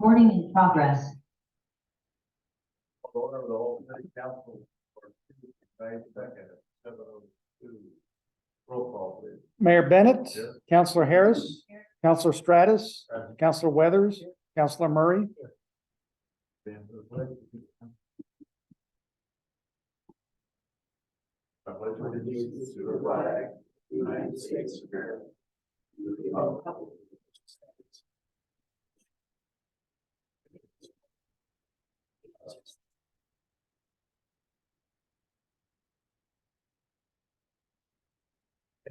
Recording in progress. Order of the whole city council for May 2nd at 7:02. Roll call, please. Mayor Bennett, Here. Councilor Harris, Councilor Stratus, Councilor Weathers, Councilor Murray. Stand for the pledge. I pledge allegiance to the flag of the United States of America, to the republic.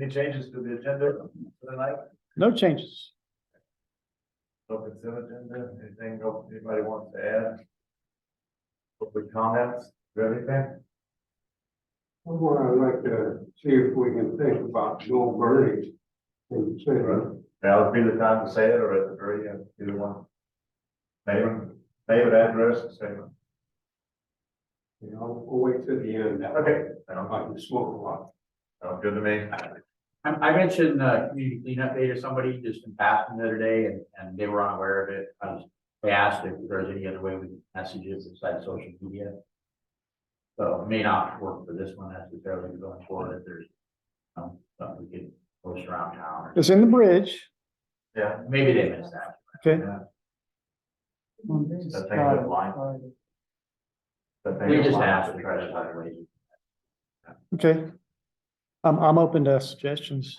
Any changes to the agenda for tonight? No changes. No consent agenda, anything else anybody wants to add? Public comments, do anything? Well, I'd like to see if we can think about no burning in the city. Now would be the time to say it, or at the very end, either one. Name and address, and statement. You know, we'll wait till the end. Okay. I'd like to smoke a lot. Sounds good to me. I mentioned community cleanup day to somebody just in passing the other day, and they were unaware of it. They asked if there's any other way we can message it besides social media. So it may not work for this one necessarily going forward. If there's something we could post around town, or It's in the bridge. Yeah. maybe they missed that. Okay. Yeah. That thing is blind. That thing We is just blind. asked to try to find ways. Okay. I'm open to suggestions.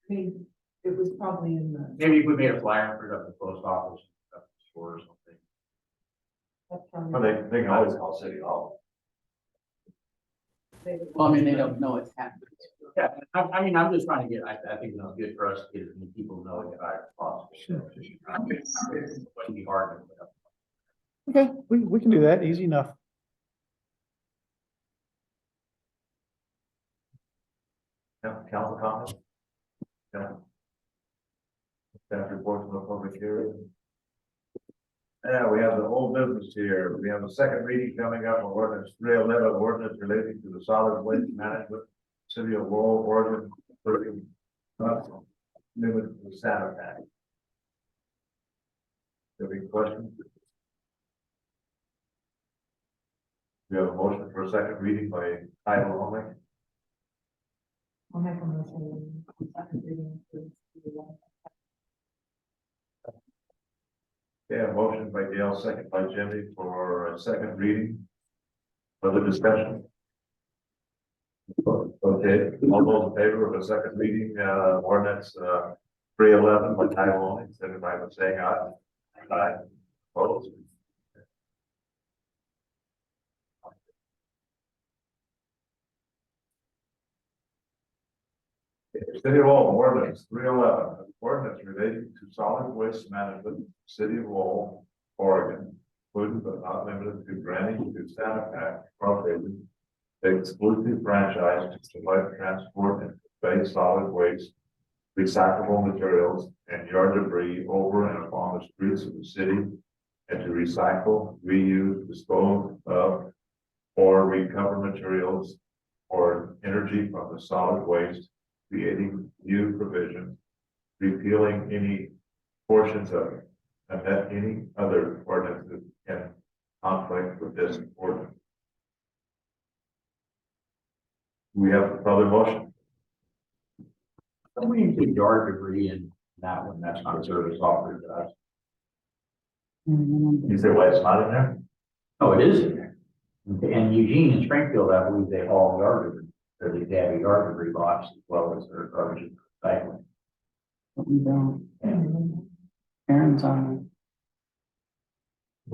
It was probably in the. Maybe if we made a flyer and put it up at the post office, up at the store or something. That's probably- Well, they can always call City Hall. Well, I mean, they don't know it's happening. Yeah, I mean, I'm just trying to get, I think it's good for us to get as many people knowing about it as possible. It wouldn't be hard to put up. Okay, we can do that. Easy enough. Yeah, council comments? Yeah. Staff reports from the public hearing. Yeah, we have the whole business here. We have a second reading coming up on ordinance 311, ordinance relating to the solid waste management, city of Lowell, Oregon, limited to Santa Fe. Any questions? We have a motion for a second reading by title only. I'll make a motion. Second reading to the- Yeah, motion by Gail, second by Jimmy for a second reading. Further discussion? Okay, all those in favor of a second reading, ordinance, 311 by title only, signify by saying aye. Aye. Opposed? City of Lowell, ordinance 311, ordinance relating to solid waste management, city of Lowell, Oregon, including but not limited to granting to Santa Fe Incorporated the exclusive franchise to provide transport and convey solid waste, recyclable materials, and yard debris over and upon the streets of the city, and to recycle, reuse, dispose of, or recover materials or energy from the solid waste, creating new provisions, repealing any portions of it, and that any other ordinances in conflict with this ordinance. We have a further motion. We include yard debris in that one, that's not a service offered to us. You say why it's not in there? Oh, it is in there. And Eugene and Springfield, I believe they haul yard debris, or they have a yard debris box as well as their garbage and recycling. But we don't. Aaron's on.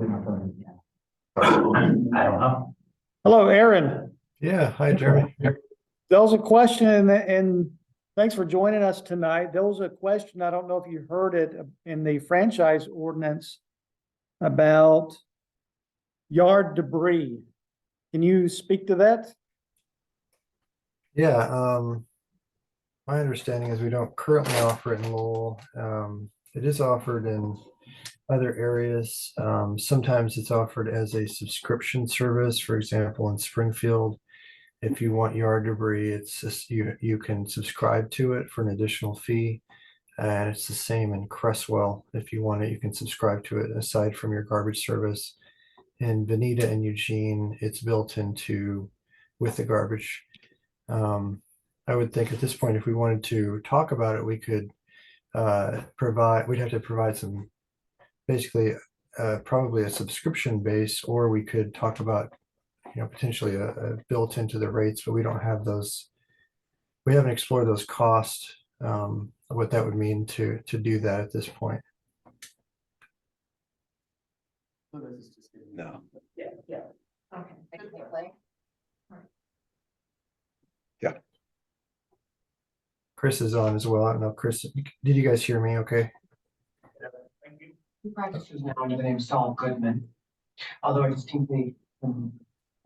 I don't know. Hello, Aaron. Yeah, hi, Jeremy. There was a question and thanks for joining us tonight. There was a question, I don't know if you heard it in the franchise ordinance about yard debris. Can you speak to that? Yeah, my understanding is we don't currently offer it in Lowell. It is offered in other areas. Sometimes it's offered as a subscription service. For example, in Springfield, if you want yard debris, it's just you can subscribe to it for an additional fee. And it's the same in Cresswell. If you want it, you can subscribe to it aside from your garbage service. In Veneta and Eugene, it's built into with the garbage. I would think at this point, if we wanted to talk about it, we could we'd have to provide some, basically, probably a subscription base, or we could talk about, potentially a built into the rates, but we don't have those. We haven't explored those costs, what that would mean to do that at this point. No. Okay. Chris is on as well. I don't know, Chris, did you guys hear me okay? Now, the name's Saul Goodman, although I distinctly you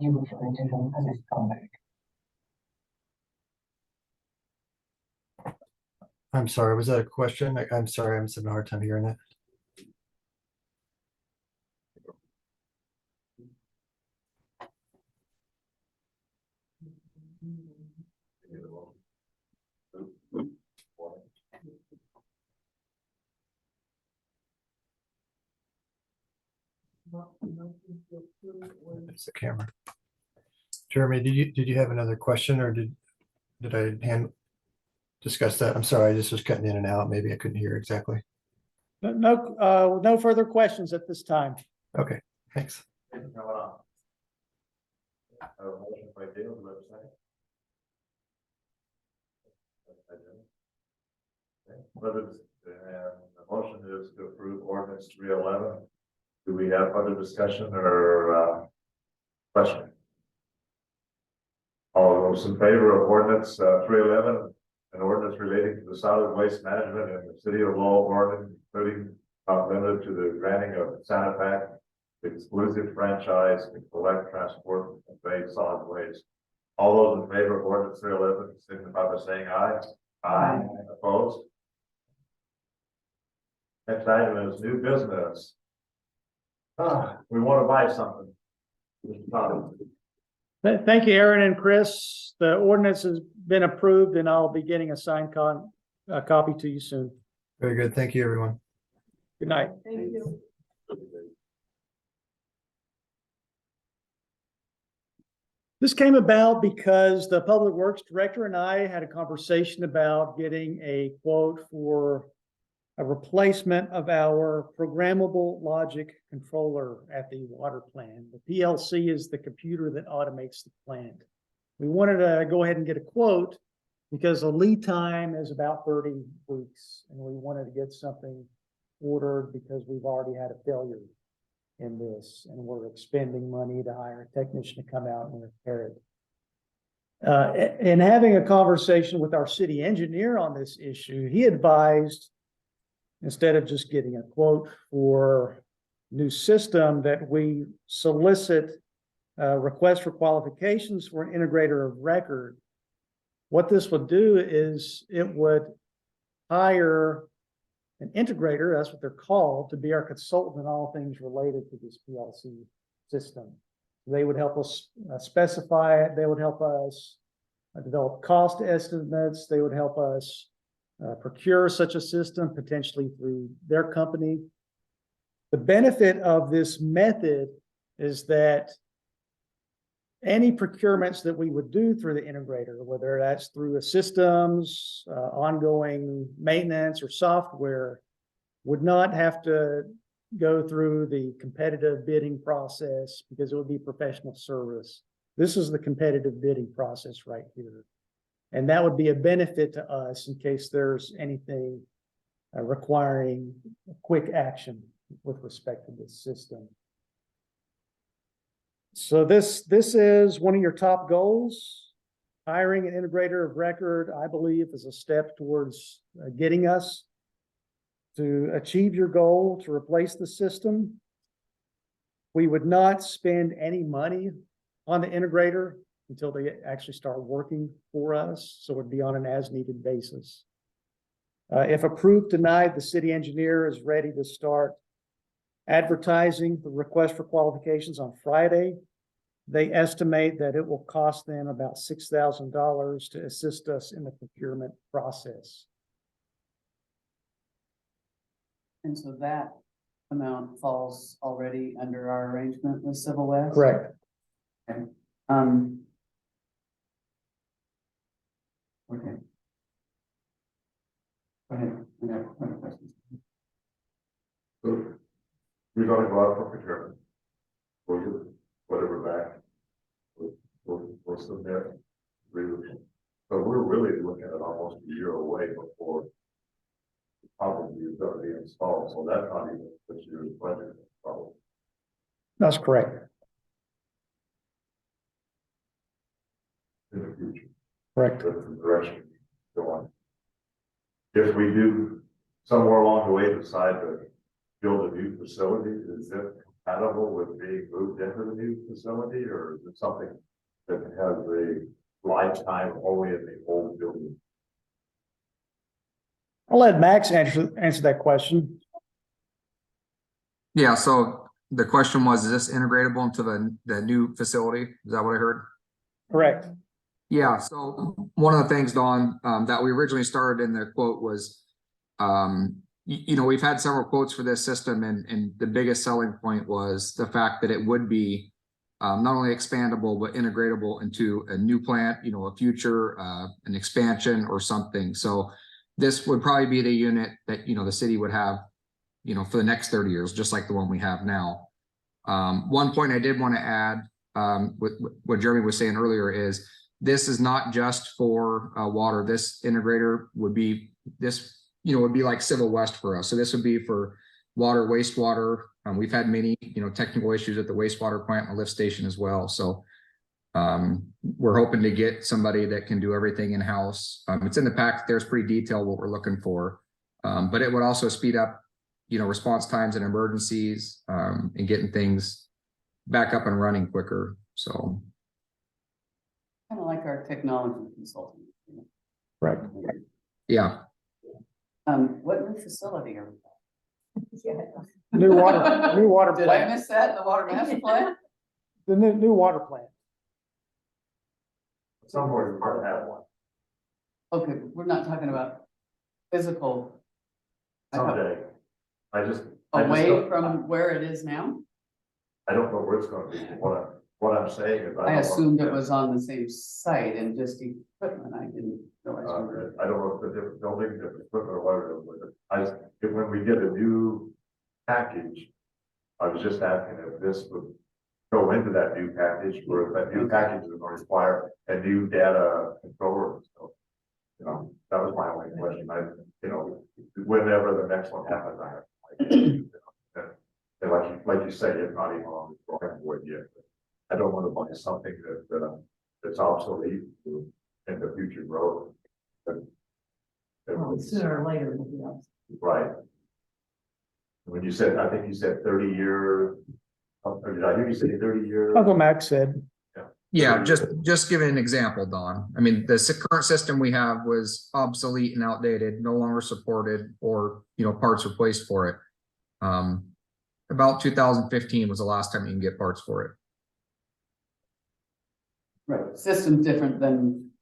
referring to him as his comeback. I'm sorry, was that a question? I'm sorry, I'm having a hard time hearing it. It's the camera. Jeremy, did you have another question, or did I discuss that? I'm sorry, I just was cutting in and out. Maybe I couldn't hear exactly. No further questions at this time. Okay, thanks. Motion by Dale, do we have a second? The motion is to approve ordinance 311. Do we have other discussion or question? All those in favor of ordinance 311, an ordinance relating to the solid waste management in the city of Lowell, Oregon, including not limited to the granting of Santa Pac exclusive franchise to collect, transport, and convey solid waste. All those in favor of ordinance 311 signify by saying aye. Aye. Opposed? Next item is new business. We want to buy something. Thank you, Aaron and Chris. The ordinance has been approved, and I'll be getting a signed copy to you soon. Very good. Thank you, everyone. Good night. Thank you. This came about because the Public Works Director and I had a conversation about getting a quote for a replacement of our programmable logic controller at the water plant. The PLC is the computer that automates the plant. We wanted to go ahead and get a quote because the lead time is about 30 weeks, and we wanted to get something ordered because we've already had a failure in this, and we're expending money to hire a technician to come out and repair it. In having a conversation with our city engineer on this issue, he advised, instead of just getting a quote for new system, that we solicit requests for qualifications for an integrator of record. What this would do is it would hire an integrator, that's what they're called, to be our consultant in all things related to this PLC system. They would help us specify it. They would help us develop cost estimates. They would help us procure such a system, potentially through their company. The benefit of this method is that any procurements that we would do through the integrator, whether that's through systems, ongoing maintenance, or software, would not have to go through the competitive bidding process because it would be professional service. This is the competitive bidding process right here. And that would be a benefit to us in case there's anything requiring quick action with respect to this system. So this is one of your top goals. Hiring an integrator of record, I believe, is a step towards getting us to achieve your goal to replace the system. We would not spend any money on the integrator until they actually start working for us. So it'd be on an as-needed basis. If approved tonight, the city engineer is ready to start advertising the request for qualifications on Friday. They estimate that it will cost them about $6,000 to assist us in the procurement process. And so that amount falls already under our arrangement with Civil West? Correct. Um. Okay. Go ahead. I have other questions. So we're gonna go out for procurement. We'll get whatever back. We'll submit. So we're really looking at almost a year away before probably it's gonna be installed, so that's not even this year's budget. Probably. That's correct. In the future. Correct. That's the direction we go on. If we do somewhere along the way decide to build a new facility, is it compatible with being moved into the new facility, or is it something that has a lifetime only in the old building? I'll let Max answer that question. Yeah, so the question was, is this integratable into the new facility? Is that what I heard? Correct. Yeah, so one of the things, Dawn, that we originally started in the quote was, you know, we've had several quotes for this system, and the biggest selling point was the fact that it would be not only expandable, but integratable into a new plant, you know, a future, an expansion or something. So this would probably be the unit that, you know, the city would have, you know, for the next 30 years, just like the one we have now. One point I did want to add, with what Jeremy was saying earlier, is this is not just for water. This integrator would be would be like Civil West for us. So this would be for water, wastewater. We've had many, you know, technical issues at the wastewater plant and lift station as well. So we're hoping to get somebody that can do everything in-house. It's in the pack. There's pretty detailed what we're looking for, but it would also speed up, you know, response times in emergencies, and getting things back up and running quicker. So. Kind of like our technology consultant. You know. Right. Yeah. What new facility are we? Yeah. New water Did I plant. miss that? The water master plan? The new water plant. Somewhere we're gonna have one Okay, we're not talking about physical. someday. I just Away don't- from where it is now? I don't know where it's gonna be. What I'm saying is. I assumed it was on the same site and just equipment. I didn't realize. I don't know if the different building, different equipment or whatever, but when we get a new package, I was just asking if this would go into that new package, or if that new package is going to require a new data controller. So, you know, that was my only question. You know, whenever the next one happens, and like you say, it's not even on the drawing board yet. I don't want to buy something that's obsolete in the future growth. Well, sooner or later, it'll be up. Right. When you said, I think you said 30-year, did I hear you say 30-year? That's what Max said. Yeah, just give an example, Don. I mean, the current system we have was obsolete and outdated, no longer supported, or, you know, parts replaced for it. About 2015 was the last time you can get parts for it. Right, system's different than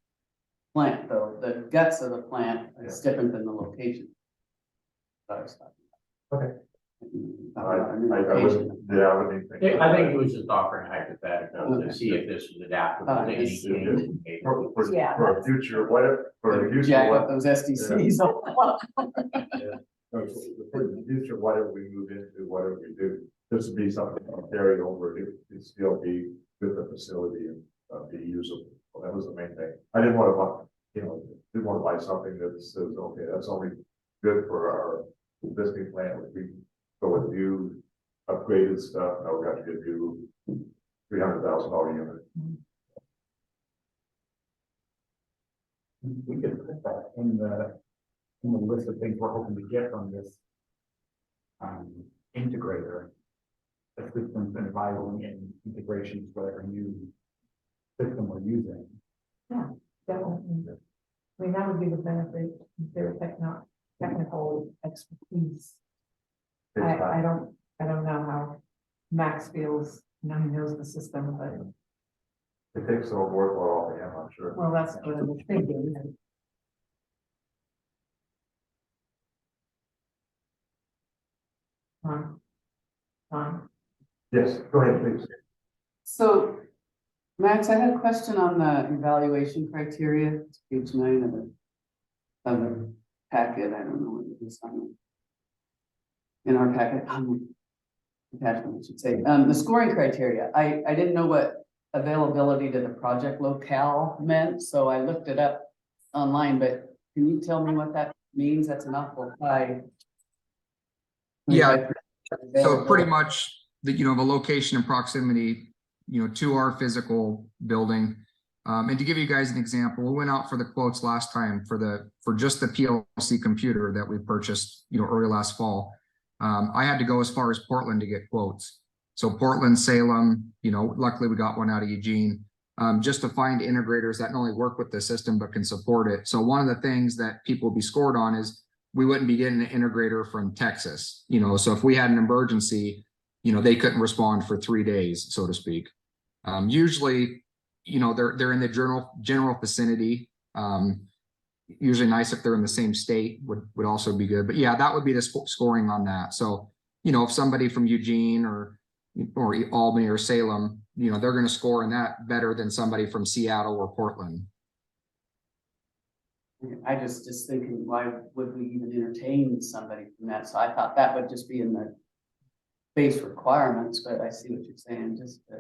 plant though. The guts of the plant is different than the location. That I was talking about. Okay. I I wouldn't, yeah, I wouldn't think. I think he was just offering hypothetical to see if this was adaptable to any change. Yeah. For a future, whatever, for a future. Jack what- up those SDCs. For the future, whatever we move into, whatever we do, this would be something that carried over, it still be with the facility and be usable. Well, that was the main thing. I didn't want to buy, you know, didn't want to buy something that says, okay, that's only good for our existing plant. We go with new upgraded stuff. Now we got to get new $300,000 unit. We could put that in the list of things we're hoping to get from this integrator. The systems and evaluating and integrations, whatever new system we're using. Yeah, definitely. I mean, that would be the benefit, their technical expertise. I don't know how Max feels, you know, he knows the system, but, It takes some work all of him, I'm sure. well, that's what I was thinking. Tom? Yes, go ahead, please. So, Max, I had a question on the evaluation criteria, it's page 9 of the packet, I don't know what it is on in our packet, attachment, I should say, the scoring criteria, I didn't know what availability to the project locale meant, so I looked it up online, but can you tell me what that means? That's an awful high. Yeah, so pretty availability. much the, the location and proximity, to our physical building. And to give you guys an example, we went out for the quotes last time for just the PLC computer that we purchased, early last fall. I had to go as far as Portland to get quotes. So Portland, Salem, luckily we got one out of Eugene, just to find integrators that not only work with the system, but can support it. So one of the things that people will be scored on is we wouldn't be getting an integrator from Texas, so if we had an emergency, they couldn't respond for 3 days, so to speak. Usually, they're in the general vicinity. Usually nice if they're in the same state would also be good. But yeah, that would be the scoring on that. So, if somebody from Eugene or Albany or Salem, they're going to score in that better than somebody from Seattle or Portland. I just thinking, why would we even entertain somebody from that? So I thought that would just be in the base requirements, but I see what you're saying, just to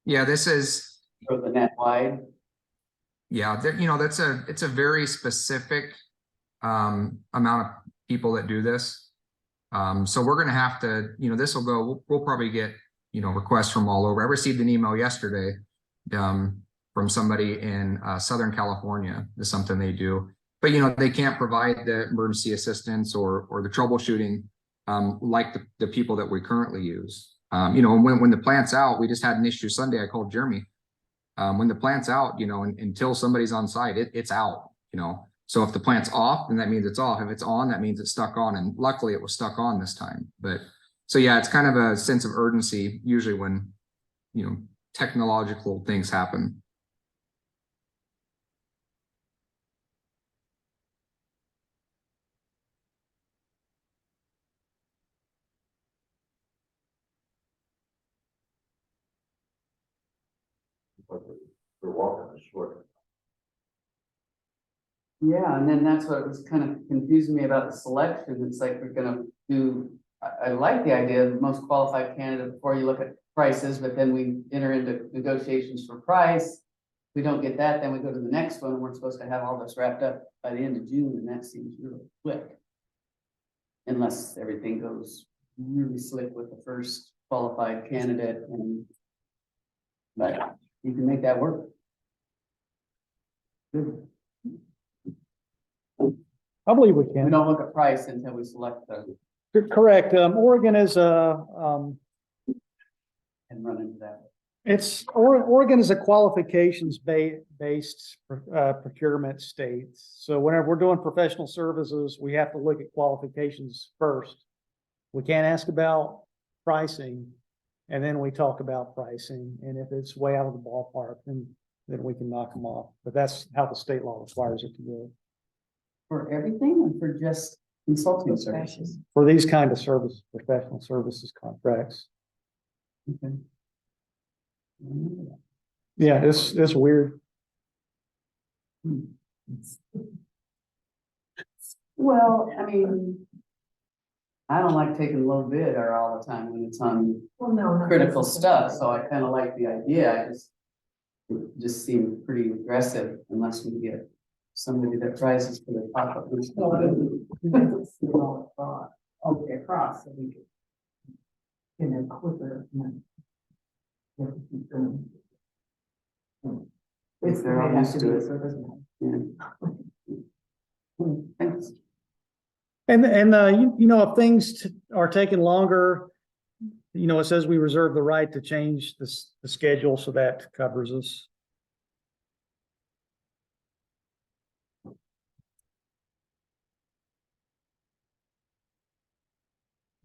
Yeah, this is throw the net wide. Yeah, it's a very specific amount of people that do this. So we're gonna have to, this will go, we'll probably get, requests from all over. I received an email yesterday from somebody in Southern California. Is something they do, but they can't provide the emergency assistance or the troubleshooting like the people that we currently use. When the plant's out, we just had an issue Sunday. I called Jeremy. When the plant's out, until somebody's on site, it's out, So if the plant's off, then that means it's off. If it's on, that means it's stuck on. And luckily it was stuck on this time. But so yeah, it's kind of a sense of urgency usually when, technological things happen. They're walking a short. Yeah, and then that's what was kind of confusing me about the selection. It's like we're gonna do, I like the idea of the most qualified candidate before you look at prices, but then we enter into negotiations for price. We don't get that, then we go to the next one, and we're supposed to have all this wrapped up by the end of June, and that seems really quick. Unless everything goes really slick with the first qualified candidate, but you can make that work. Good. I believe we We can. don't look at price until we select the, Correct. Oregon is and run into that. Oregon is a qualifications based procurement state. So whenever we're doing professional services, we have to look at qualifications first. We can't ask about pricing, and then we talk about pricing. And if it's way out of the ballpark, then we can knock them off. But that's how the state law requires it to go. For everything and for just consulting services? For these kind of professional services contracts. Okay. Yeah, it's weird. Well, I mean, I don't like taking low bid or all the time when it's on Well, no, not critical stuff, necessarily. so I kind of like the idea. It just seemed pretty aggressive unless we get somebody that rises to the top of this. Okay, across, so we could. In a quicker. It's They're all used to it. so it doesn't. Thanks. And if things are taking longer, it says we reserve the right to change the schedule, so that covers us.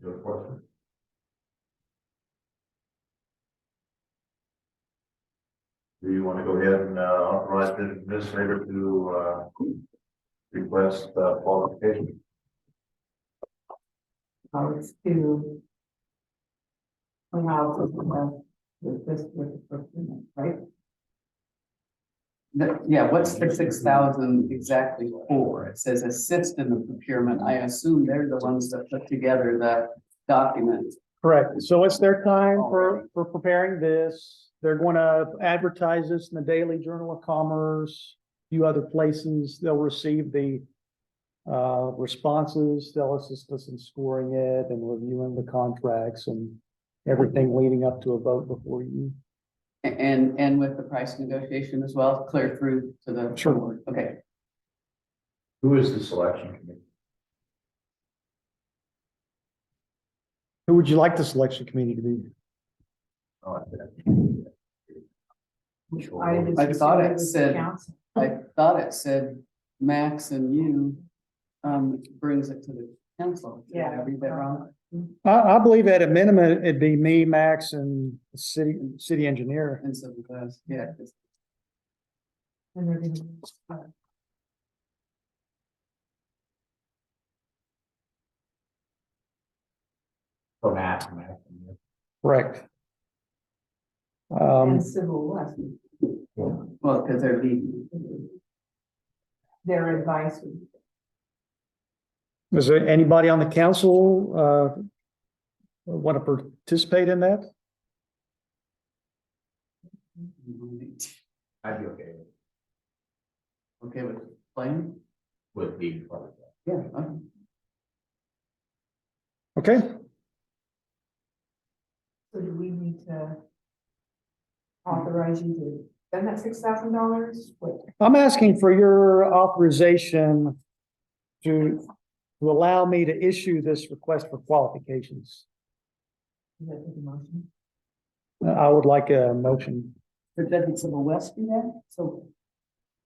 Your question? Do you want to go ahead and authorize the administrator to request qualification? it's to allow us to have with this, with the procurement, right? Yeah, what's the 6,000 exactly for? It says assist in the procurement. I assume they're the ones that put together the document. Correct. So it's their time for preparing this. They're going to advertise this in the Daily Journal of Commerce, a few other places. They'll receive the responses. They'll assist us in scoring it and reviewing the contracts and everything leading up to a vote before you. And with the price negotiation as well, clear through to the. Sure. board. Okay. Who is the selection committee? Who would you like the selection committee to be? Oh, I I thought it said, I thought it said Max and you, brings it to the council. Did I read that wrong? I believe at a minimum, it'd be me, Max, and the city engineer. And so, yeah, 'cause And they're gonna. So Matt. Correct. And Civil West, well, because they're leading. their advice would. Is there anybody on the council, want to participate in that? I'd be okay Okay with playing? with being part of that. Yeah. Okay. So do we need to authorize you to spend that $6,000? What? I'm asking for your authorization to allow me to issue this request for qualifications. Is that the motion? I would like a motion. But doesn't Civil West do that? So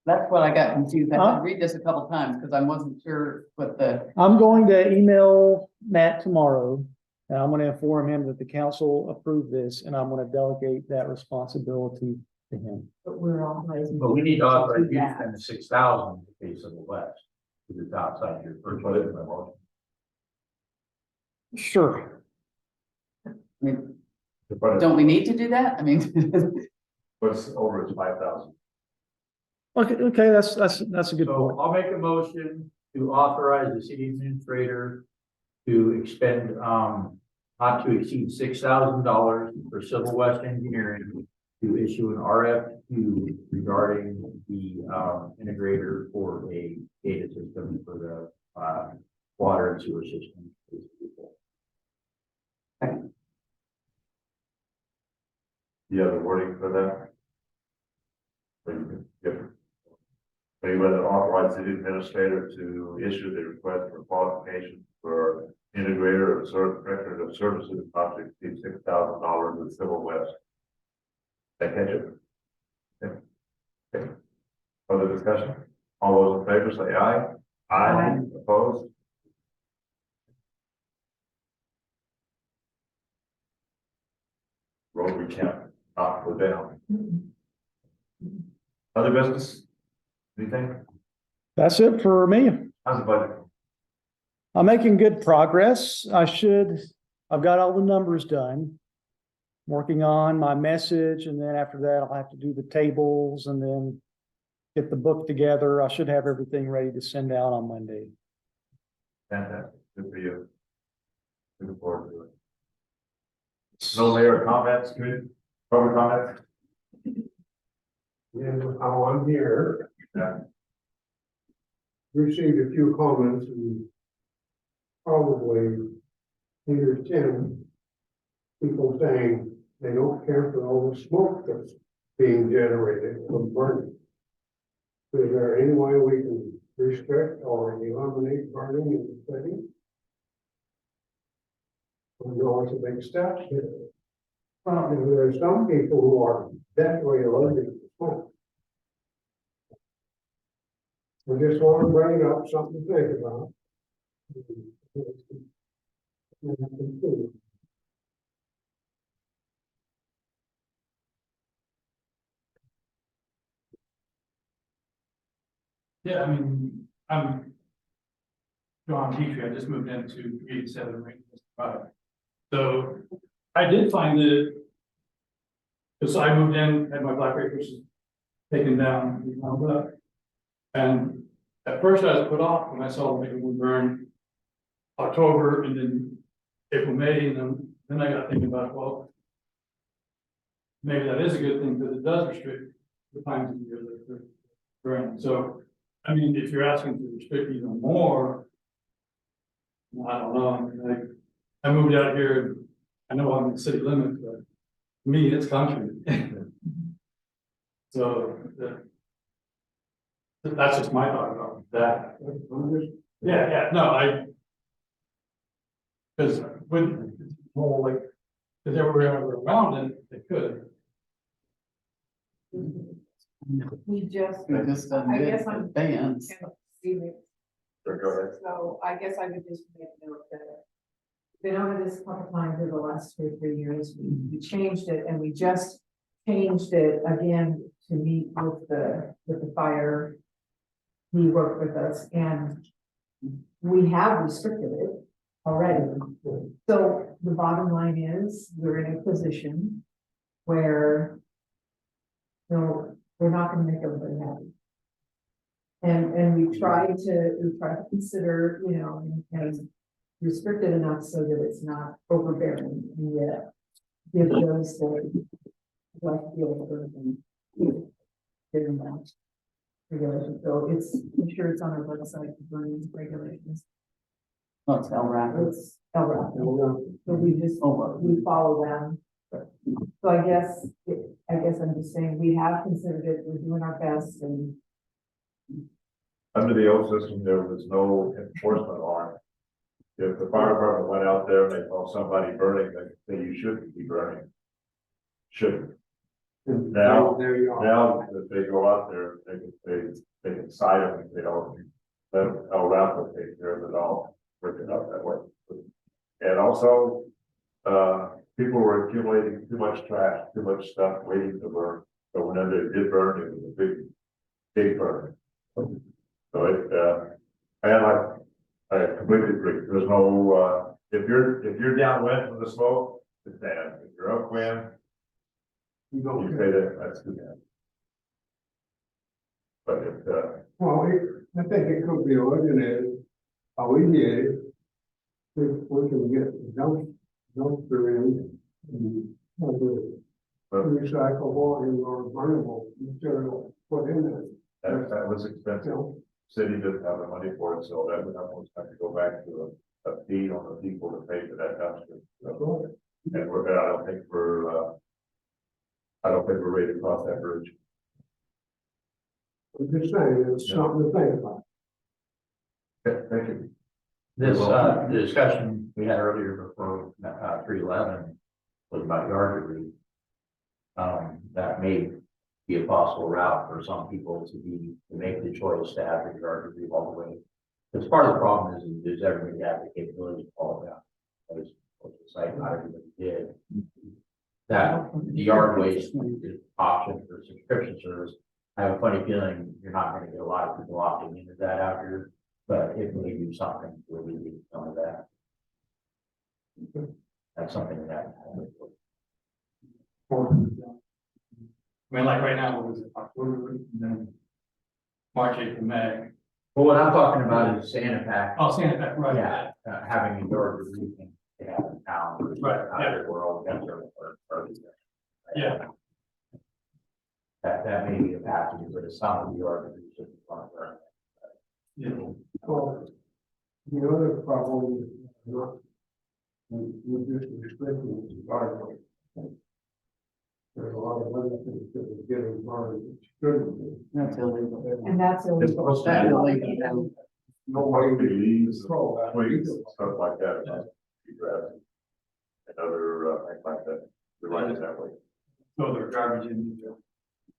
that's what I got confused. I had to read this a couple times because I wasn't sure what the. I'm going to email Matt tomorrow, and I'm going to inform him that the council approved this, and I'm going to delegate that responsibility to him. But we're authorizing. But we need to authorize you to that. spend the 6,000 to pay Civil West. Because it's outside your first put it in my motion. Sure. I mean, don't we need to do that? I mean. What's over is 5,000. Okay, that's a good point. So I'll make a motion to authorize the city administrator to expend, not to exceed $6,000 for Civil West Engineering to issue an RFQ regarding the, integrator for a data system for the, water and sewer system. You have the wording for that? So you can give. So you would authorize the administrator to issue the request for qualification for integrator of record of services not to exceed $6,000 with Civil West. That catch it? Okay. Okay. Other discussion? All those in favor say aye. Aye. Opposed? Road recount, not go down. Other business? Anything? That's it for me. How's the budget? I'm making good progress. I've got all the numbers done. Working on my message, and then after that, I'll have to do the tables and then get the book together. I should have everything ready to send out on Monday. Fantastic, good for you. Looking forward to it. No layer comments, good, public comments? And how I'm here. Yeah. Received a few comments and probably 8 or 10 people saying they don't care for all the smoke that's being generated from burning. Is there any way we can restrict or eliminate burning in the city? I know it's a big step here. And there are some people who are definitely allergic to smoke. I just want to bring up something to think about. Yeah, I mean, I'm John Petrie. I just moved into 387 Ring Right. So I did find that. Because I moved in, had my black bushes taken down, and at first I was put off when I saw them would burn October and then April, May, and then I got thinking about, well, maybe that is a good thing because it does restrict the times of the year that they're burning. So, I mean, if you're asking to restrict even more, I don't know. I mean, like, I moved out here. I know I'm in the city limits, but to me, it's country. So that's just my thought about that. Yeah, no, because with more like, because everywhere around it, they could. We just, It just doesn't I get guess I'm- advanced. Sure, go ahead. So I guess I would just make note that been over this a couple times in the last 2 or 3 years. We changed it and we just changed it again to meet with the fire. He worked with us and we have restricted it already. So the bottom line is we're in a position where we're not gonna make everybody happy. And we try to consider, and restricted enough so that it's not overbearing and yet give those that like feel burden. Given that regulation, so I'm sure it's on our website, the burning regulations. Oh, it's LRAP. It's LRAP, so we follow them. So I guess I'm just saying, we have considered it, we're doing our best and. Under the old system, there was no enforcement arm. If the fire department went out there and they saw somebody burning, they say you shouldn't be burning. Shouldn't. Now, There you are. now if they go out there, they can cite them if they don't. Then LRAP will take care of it all, work it out that way. And also, people were accumulating too much trash, too much stuff waiting to burn. So whenever it did burn, it was a big burn. So I completely agree. There's no, if you're downwind from the smoke, it's bad. If you're upwind, you say that's too bad. But Well, I think it could be eliminated, alleviated, if we can get the dumpster in and have the recyclable and or burnable material put in there. that was expensive. City doesn't have the money for it, so that would almost have to go back to a fee on the people to pay for that dumpster. And I don't think we're ready to cross that bridge. I'm just saying, it's something to think about. Okay, thank you. This, the discussion we had earlier before, 311 was about yard debris. That may be a possible route for some people to make the choice to have the yard debris all the way. Because part of the problem is, does everybody have the capability to haul it out? It's like not everybody did. That the yard waste option for subscription service, I have a funny feeling you're not going to get a lot of people opting into that out here. But if we do something, we'll do some of that. That's something that. I mean, like right now, what was it, October, and then March, April, May. Well, what I'm talking about is Santa Pack. Oh, Santa Fe, right. Yeah, having a yard debris thing they have in town. Right, yeah. We're all together. Yeah. That may be a package, but it's not a yard debris. Just on there. Yeah. Well, the other problem is not, we just restricting the environment. There's a lot of other things that are getting burned, which shouldn't be. That's illegal. And that's It's supposed to be illegal. nobody believes, Control that. twigs, stuff like that. Grass and other things like that. You're right in that way. So they're garbage in.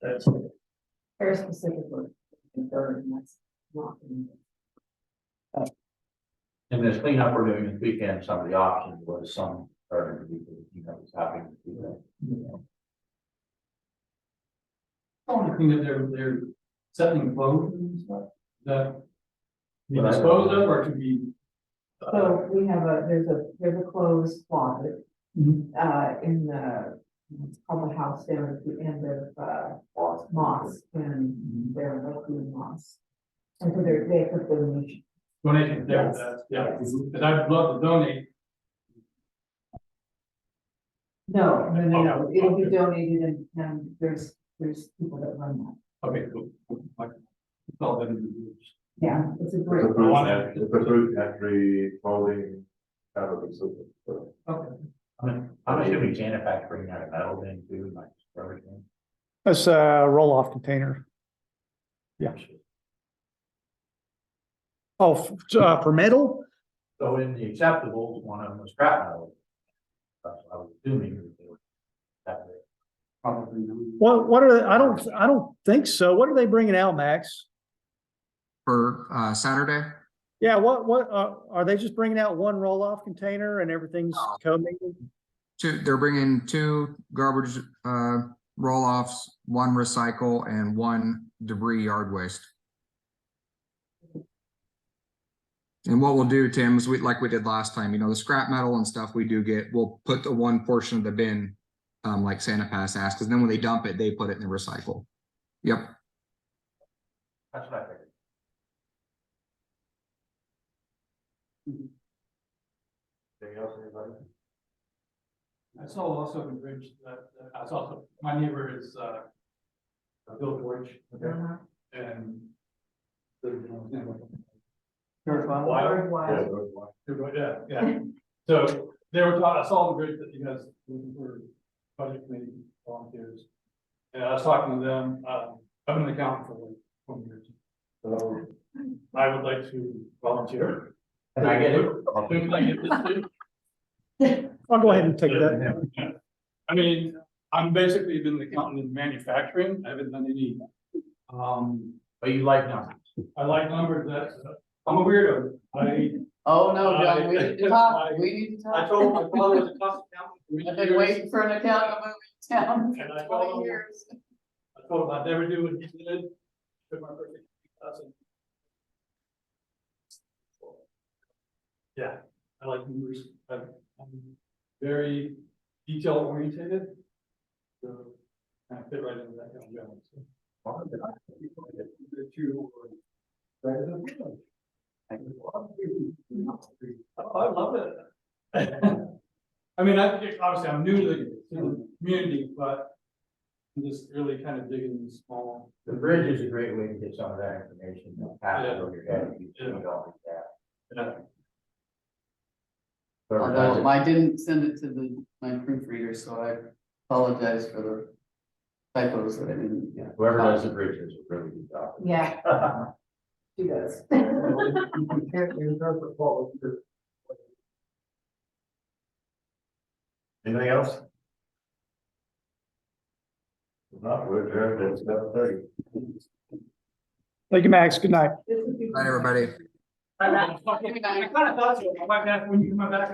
That's very specifically. And that's not. And this cleanup we're doing this weekend, some of the options was some starting to be, was happening. The only thing that they're setting clothes and stuff, that be Well, I- disposed of or to be So we have there's a closed closet, Mhm. in the, it's called the house down at the end of, Moss, and they're located in Moss. And so they put the, Donation there, Yes. yeah, because I'd love to donate. no, it'll be donated and there's people that run that. Okay, cool. Like, it's all that it is. Yeah, it's a great. It's a fruit pantry, clothing, kind of a system. So, Okay. I'm assuming Santa Pa's bringing out a metal thing too, like everything. That's a roll-off container. Yeah. Oh, for metal? So in the acceptables, one of them was scrap metal. That's what I was assuming that they were. That way. Probably not. What are, I don't think so. What are they bringing out, Max? For Saturday. Yeah, what, are they just bringing out one roll-off container and everything's No. co-mingled? They're bringing 2 garbage roll-offs, 1 recycle, and 1 debris yard waste. And what we'll do, Tim, is like we did last time, the scrap metal and stuff we do get, we'll put the 1 portion of the bin, like Santa Pa's asked, because then when they dump it, they put it in the recycle. Yep. That's what I figured. anything else, anybody? I saw also the bridge that, I saw, my neighbor is, Bill George, Uh-huh. and. the- George Yeah, Wise. those ones. Yeah. So they were talking, I saw the bridge that you guys looking for budget committee volunteers. And I was talking to them, I've been an accountant for like 20 years. So I would like to volunteer. Can I get it? Can I get this too? I'll go ahead and take that. Yeah. I mean, I'm basically been an accountant in manufacturing. I haven't done any. But you like numbers. I like numbers. I'm a weirdo. Oh, no, John, we need to talk, we need to I talk. told my father was a cost accountant for many I've been years. waiting for an accountant to move in town And I for told 20 him- years. I told him I'd never do what he did. Took my first class and- Yeah, I like numbers. I'm very detail oriented. So I fit right into that kind of job. So. Oh, I love it. I mean, obviously I'm new to the community, but I'm just really kind of digging in small. The bridge is a great way to get some of that information, pass it over your head. You don't need that. Whoever does Although it, I didn't send it to my proofreader, so I apologize for the typos that I didn't. whoever does the bridge does a really good job. Yeah, she does. You can't interpret policy. Anything else? If not, we're adjourned at 7:30. Thank you, Max. Good night. Night, everybody. I kind of thought so. I might have, when you come back,